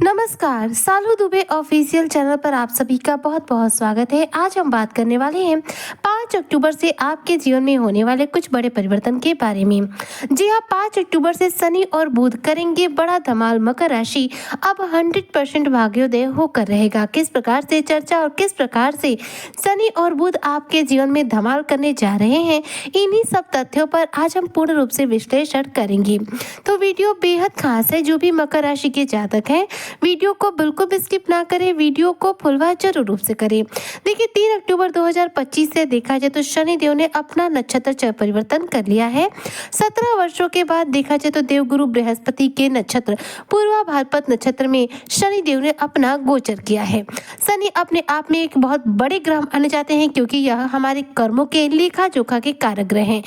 नमस्कार, सालू Dubey official channel पर आप सभी का बहुत बहुत स्वागत है। आज हम बात करने वाले हैं 5 अक्टूबर से आपके जीवन में होने वाले कुछ बड़े परिवर्तन के बारे में। जी हाँ, 5 अक्टूबर से शनि और बुध करेंगे बड़ा धमाल। मकर राशि अब 100% भाग्योदय होकर रहेगा। किस प्रकार से चर्चा और किस प्रकार से शनि और बुध आपके जीवन में धमाल करने जा रहे हैं, इन्हीं सब तथ्यों पर आज हम पूर्ण रूप से विश्लेषण करेंगे। तो वीडियो बेहद खास है। जो भी मकर राशि के जातक हैं, वीडियो को बिल्कुल भी स्किप ना करें, वीडियो को फुलवा जरूर रूप से करें। देखिए, 3 अक्टूबर 2025 से देखा जाए तो शनि देव ने अपना नक्षत्र परिवर्तन कर लिया है। 17 वर्षों के बाद देखा जाए तो देवगुरु बृहस्पति के नक्षत्र पूर्वा भाद्रपद नक्षत्र में शनि देव ने अपना गोचर किया है। शनि अपने आप में एक बहुत बड़े ग्रह माने जाते हैं, क्योंकि यह हमारे कर्मों के लेखा जोखा के कारक ग्रह हैं।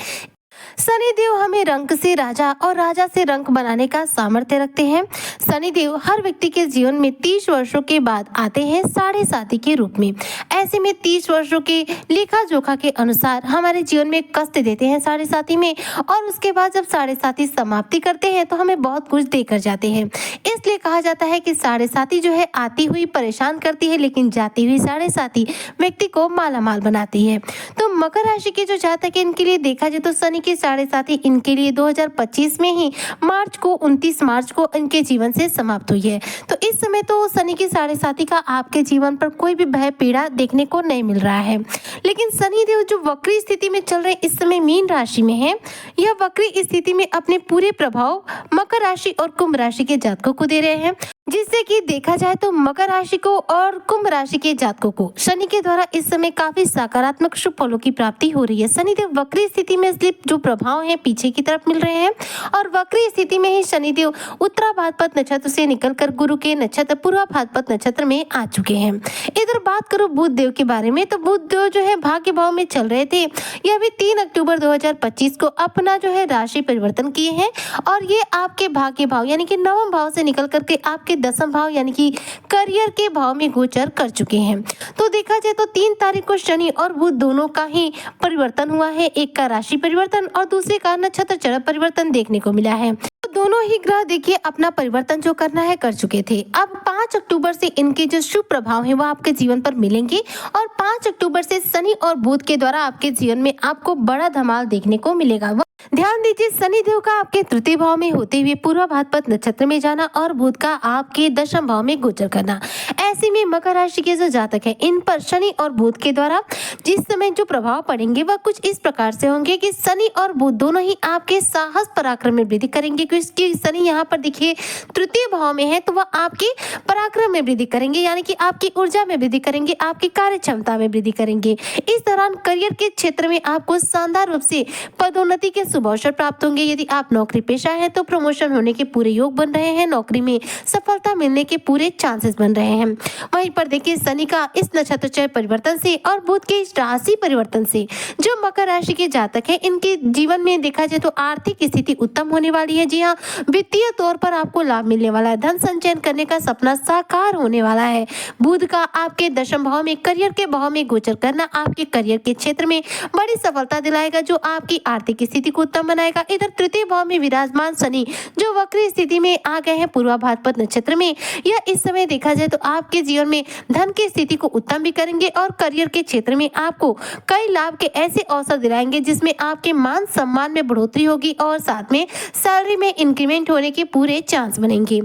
शनिदेव हमें रंक से राजा और राजा से रंक बनाने का सामर्थ्य रखते हैं। शनिदेव हर व्यक्ति के जीवन में 30 वर्षों के बाद आते हैं साढ़े साथी के रूप में। ऐसे में 30 वर्षों के लेखा जोखा के अनुसार हमारे जीवन में कष्ट देते हैं साढ़े साथी में, और उसके बाद जब साढ़े साथी समाप्ति करते हैं तो हमें बहुत कुछ देकर जाते हैं। इसलिए कहा जाता है कि साढ़े साथी जो है आती हुई परेशान करती है, लेकिन जाती हुई साढ़े साथी व्यक्ति को मालामाल बनाती है। तो मकर राशि के जो जातक है, इनके लिए देखा जाए तो शनि के साढ़े साथी इनके लिए 2025 में ही 29 मार्च को इनके जीवन से समाप्त हुई है। तो इस समय तो शनि के साढ़े साथी का आपके जीवन पर कोई भी भय पीड़ा देखने को नहीं मिल रहा है। लेकिन शनि देव जो वक्री स्थिति में चल रहे इस समय मीन राशि में है, यह वक्री स्थिति में अपने पूरे प्रभाव मकर राशि और कुंभ राशि के जातकों को दे रहे हैं, जिससे कि देखा जाए तो मकर राशि को और कुंभ राशि के जातकों को शनि के द्वारा इस समय काफी सकारात्मक शुभ फलों की प्राप्ति हो रही है। शनिदेव वक्री स्थिति में इसलिए जो प्रभाव है पीछे की तरफ मिल रहे हैं, और वक्री स्थिति में ही शनिदेव उत्तरा भाद्रपद नक्षत्र से निकलकर गुरु के नक्षत्र पूर्वा भाद्रपद नक्षत्र में आ चुके हैं। इधर बात करो बुध देव के बारे में, तो बुध देव जो है भाग्य भाव में चल रहे थे। यह भी 3 अक्टूबर 2025 को अपना जो है राशि परिवर्तन किए हैं, और ये आपके भाग्य भाव यानी कि नवम भाव से निकल करके आपके 10वें भाव यानी कि करियर के भाव में गोचर कर चुके हैं। तो देखा जाए तो 3 तारीख को शनि और बुध दोनों का ही परिवर्तन हुआ है। एक का राशि परिवर्तन और दूसरे का नक्षत्र परिवर्तन देखने को मिला है। तो दोनों ही ग्रह देखिए अपना परिवर्तन जो करना है कर चुके थे। अब 5 अक्टूबर से इनके जो शुभ प्रभाव है वो आपके जीवन पर मिलेंगे, और 5 अक्टूबर से शनि और बुध के द्वारा आपके जीवन में आपको बड़ा धमाल देखने को मिलेगा। ध्यान दीजिए, शनि देव का आपके तृतीय भाव में होते हुए पूर्वा भाद्रपद नक्षत्र में जाना और बुध का आपके 10वें भाव में गोचर करना। ऐसे में मकर राशि के जो जातक हैं, इन पर शनि और बुध के द्वारा जिस समय जो प्रभाव पड़ेंगे वह कुछ इस प्रकार से होंगे कि शनि और बुध दोनों ही आपके साहस पराक्रम में वृद्धि करेंगे, क्योंकि शनि यहाँ पर देखिए तृतीय भाव में है, तो वह आपके पराक्रम में वृद्धि करेंगे, यानी कि आपकी ऊर्जा में वृद्धि करेंगे, आपकी कार्य क्षमता में वृद्धि करेंगे। इस दौरान करियर के क्षेत्र में आपको शानदार रूप से पदोन्नति के शुभ अवसर प्राप्त होंगे। यदि आप नौकरी पेशा हैं तो प्रमोशन होने के पूरे योग बन रहे हैं, नौकरी में सफलता मिलने के पूरे चांसेस बन रहे हैं। वहीं पर देखिए, शनि का इस नक्षत्र परिवर्तन से और बुध के इस राशि परिवर्तन से जो मकर राशि के जातक हैं, इनके जीवन में देखा जाए तो आर्थिक स्थिति उत्तम होने वाली है। जी हाँ, वित्तीय तौर पर आपको लाभ मिलने वाला है, धन संचयन करने का सपना साकार होने वाला है। बुध का आपके 10वें भाव में करियर के भाव में गोचर करना आपके करियर के क्षेत्र में बड़ी सफलता दिलाएगा, जो आपकी आर्थिक स्थिति को उत्तम बनाएगा। इधर तृतीय भाव में विराजमान शनि जो वक्री स्थिति में आ गए हैं पूर्वा भाद्रपद नक्षत्र में, यह इस समय देखा जाए तो आपके जीवन में धन की स्थिति को उत्तम भी करेंगे, और करियर के क्षेत्र में आपको कई लाभ के ऐसे अवसर दिलाएंगे जिसमें आपके मान सम्मान में बढ़ोतरी होगी, और साथ में सैलरी में इंक्रीमेंट होने के पूरे चांस बनेंगे।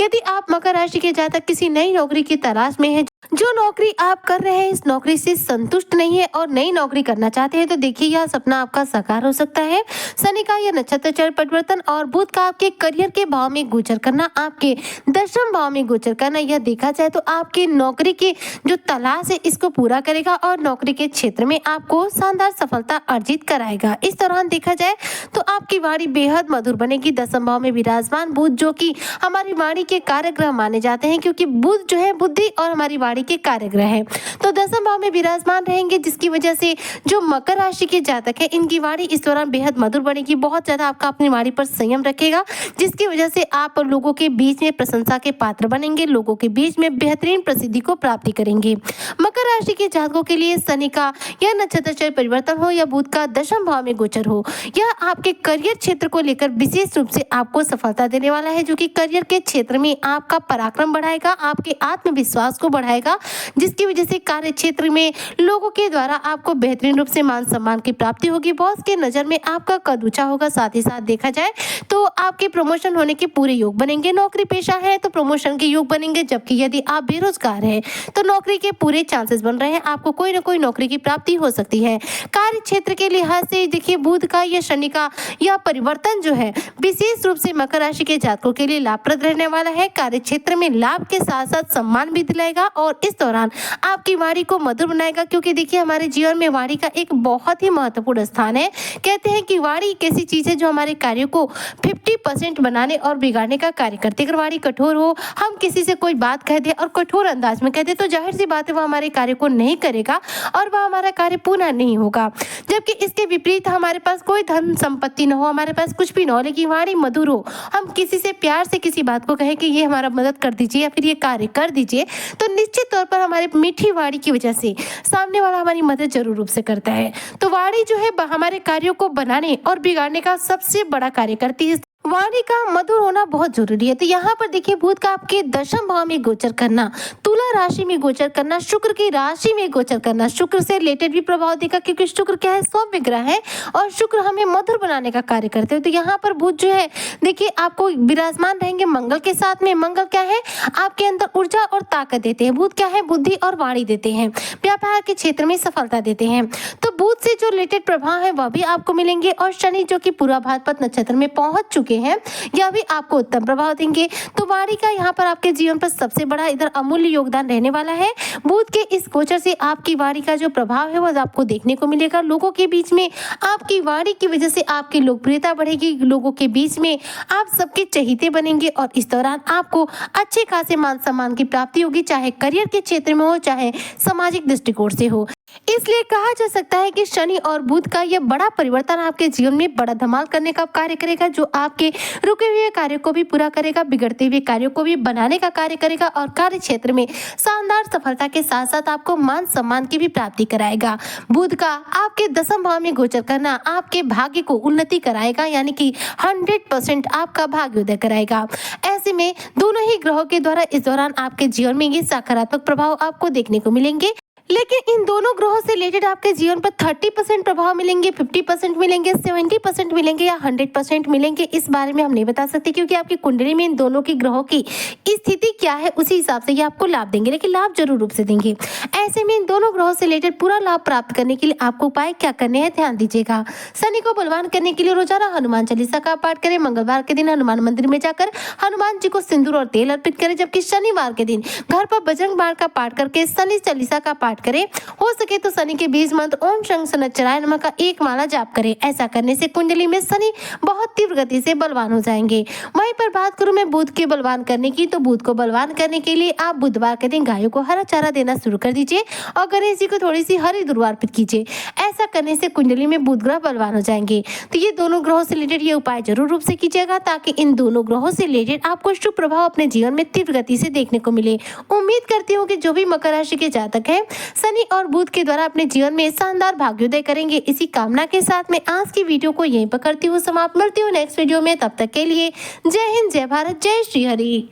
यदि आप मकर राशि के जातक किसी नई नौकरी की तलाश में हैं, जो नौकरी आप कर रहे हैं इस नौकरी से संतुष्ट नहीं है और नई नौकरी करना चाहते हैं, तो देखिए यह सपना आपका साकार हो सकता है। शनि का यह नक्षत्र परिवर्तन और बुध का आपके करियर के भाव में गोचर करना, आपके 10वें भाव में गोचर करना, यह देखा जाए तो आपकी नौकरी की जो तलाश है इसको पूरा करेगा, और नौकरी के क्षेत्र में आपको शानदार सफलता अर्जित कराएगा। इस दौरान देखा जाए तो आपकी वाणी बेहद मधुर बनेगी। 10वें भाव में विराजमान बुध जो कि हमारी वाणी के कारक ग्रह माने जाते हैं, क्योंकि बुध जो है बुद्धि और हमारी वाणी के कारक है, तो दसम भाव में विराजमान रहेंगे, जिसकी वजह से जो मकर राशि के जातक है इनकी वाणी इस दौरान बेहद मधुर बनेगी। बहुत ज्यादा आपका अपनी वाणी पर संयम रखेगा, जिसकी वजह से आप लोगों के बीच में प्रशंसा के पात्र बनेंगे, लोगों के बीच में बेहतरीन प्रसिद्धि को प्राप्ति करेंगे। मकर राशि के जातकों के लिए शनि का या नक्षत्र परिवर्तन हो या बुध का दशम भाव में गोचर हो, यह आपके करियर क्षेत्र को लेकर विशेष रूप से आपको सफलता देने वाला है, जो कि करियर के क्षेत्र में आपका पराक्रम बढ़ाएगा, आपके आत्मविश्वास को बढ़ाएगा, जिसकी वजह से कार्य क्षेत्र में लोगों के द्वारा आपको बेहतरीन रूप से मान सम्मान की प्राप्ति होगी। बॉस के नजर में आपका कद ऊंचा होगा। साथ ही साथ देखा जाए तो आपके प्रमोशन होने के पूरे योग बनेंगे। नौकरी पेशा है तो प्रमोशन के योग बनेंगे, जबकि यदि आप बेरोजगार हैं तो नौकरी के पूरे चांसेस बन रहे हैं, आपको कोई ना कोई नौकरी की प्राप्ति हो सकती है। कार्य क्षेत्र के लिहाज से देखिए बुध का या शनि का यह परिवर्तन जो है विशेष रूप से मकर राशि के जातकों के लिए लाभप्रद रहने वाला है। कार्य क्षेत्र में लाभ के साथ साथ सम्मान भी दिलाएगा और इस दौरान आपकी वाणी को मधुर बनाएगा, क्योंकि देखिए हमारे जीवन में वाणी का एक बहुत ही महत्वपूर्ण स्थान है। कहते हैं कि वाणी एक ऐसी चीज है जो हमारे कार्य को 50% बनाने और बिगाड़ने का कार्य करती है। अगर वाणी कठोर हो, हम किसी से कोई बात कह दे और कठोर अंदाज में कह दे, तो जाहिर सी बात है वह हमारे कार्य को नहीं करेगा और वह हमारा कार्य पूर्ण नहीं होगा। जबकि इसके विपरीत हमारे पास कोई धन संपत्ति न हो, हमारे पास कुछ भी न हो, लेकिन वाणी मधुर हो, हम किसी से प्यार से किसी बात को कहें कि ये हमारा मदद कर दीजिए या फिर ये कार्य कर दीजिए, तो निश्चित तौर पर हमारे मीठी वाणी की वजह से सामने वाला हमारी मदद जरूर रूप से करता है। तो वाणी जो है हमारे कार्यों को बनाने और बिगाड़ने का सबसे बड़ा कार्य करती है। वाणी का मधुर होना बहुत जरूरी है। तो यहाँ पर देखिए बुध का आपके दशम भाव में गोचर करना, तुला राशि में गोचर करना, शुक्र की राशि में गोचर करना शुक्र से रिलेटेड भी प्रभाव देगा, क्योंकि शुक्र क्या है, सौम्य ग्रह है और शुक्र हमें मधुर बनाने का कार्य करते हैं। तो यहाँ पर बुध जो है देखिए आपको विराजमान रहेंगे मंगल के साथ में। मंगल क्या है, आपके अंदर ऊर्जा और ताकत देते हैं। बुध क्या है, बुद्धि और वाणी देते हैं, व्यापार के क्षेत्र में सफलता देते हैं। तो बुध से जो रिलेटेड प्रभाव है वह भी आपको मिलेंगे और शनि जो कि पूरा भाद्रपद नक्षत्र में पहुंच चुके हैं, यह भी आपको उत्तम प्रभाव देंगे। तो वाणी का यहाँ पर आपके जीवन पर सबसे बड़ा इधर अमूल्य योगदान रहने वाला है। बुध के इस गोचर से आपकी वाणी का जो प्रभाव है वह आपको देखने को मिलेगा। लोगों के बीच में आपकी वाणी की वजह से आपकी लोकप्रियता बढ़ेगी, लोगों के बीच में आप सबके चहेते बनेंगे और इस दौरान आपको अच्छे खासे मान सम्मान की प्राप्ति होगी, चाहे करियर के क्षेत्र में हो चाहे सामाजिक दृष्टिकोण से हो। इसलिए कहा जा सकता है कि शनि और बुध का यह बड़ा परिवर्तन आपके जीवन में बड़ा धमाल करने का कार्य करेगा, जो आपके रुके हुए कार्य को भी पूरा करेगा, बिगड़ते हुए कार्यों को भी बनाने का कार्य करेगा और कार्य क्षेत्र में शानदार सफलता के साथ साथ आपको मान सम्मान की भी प्राप्ति कराएगा। बुध का आपके दसम भाव में गोचर करना आपके भाग्य को उन्नति कराएगा, यानी कि 100% आपका भाग्योदय कराएगा। ऐसे में दोनों ही ग्रहों के द्वारा इस दौरान आपके जीवन में ये सकारात्मक प्रभाव आपको देखने को मिलेंगे। लेकिन इन दोनों ग्रहों से रिलेटेड आपके जीवन पर 30% प्रभाव मिलेंगे, 50% मिलेंगे, 70% मिलेंगे या 100% मिलेंगे, इस बारे में हम नहीं बता सकते, क्योंकि आपकी कुंडली में इन दोनों की ग्रहों की स्थिति क्या है उसी हिसाब से ये आपको लाभ देंगे, लेकिन लाभ जरूर रूप से देंगे। ऐसे में इन दोनों ग्रहों से रिलेटेड पूरा लाभ प्राप्त करने के लिए आपको उपाय क्या करने हैं, ध्यान दीजिएगा। शनि को बलवान करने के लिए रोजाना हनुमान चालीसा का पाठ करें। मंगलवार के दिन हनुमान मंदिर में जाकर हनुमान जी को सिंदूर और तेल अर्पित करें, जबकि शनिवार के दिन घर पर बजरंग बाण का पाठ करके शनि चालीसा का पाठ करें। हो सके तो शनि के बीज मंत्र ओम शं शनिश्चराय नमः का एक माला जाप करें। ऐसा करने से कुंडली में शनि बहुत तीव्र गति से बलवान हो जाएंगे। वहीं पर बात करूं मैं बुध के बलवान करने की, तो बुध को बलवान करने के लिए आप बुधवार के दिन गायों को हरा चारा देना शुरू कर दीजिए और गणेश जी को थोड़ी सी हरी दुर्वा अर्पित कीजिए। ऐसा करने से कुंडली में बुध ग्रह बलवान हो जाएंगे। तो ये दोनों ग्रहों से रिलेटेड ये उपाय जरूर रूप से कीजिएगा, ताकि इन दोनों ग्रहों से रिलेटेड आपको शुभ प्रभाव अपने जीवन में तीव्र गति से देखने को मिले। उम्मीद करती हूँ कि जो भी मकर राशि के जातक हैं शनि और बुध के द्वारा अपने जीवन में शानदार भाग्योदय करेंगे। इसी कामना के साथ मैं आज की वीडियो को यहीं पर करती हूँ समाप्त। मिलती हूँ नेक्स्ट वीडियो में, तब तक के लिए जय हिंद, जय भारत, जय श्री हरि।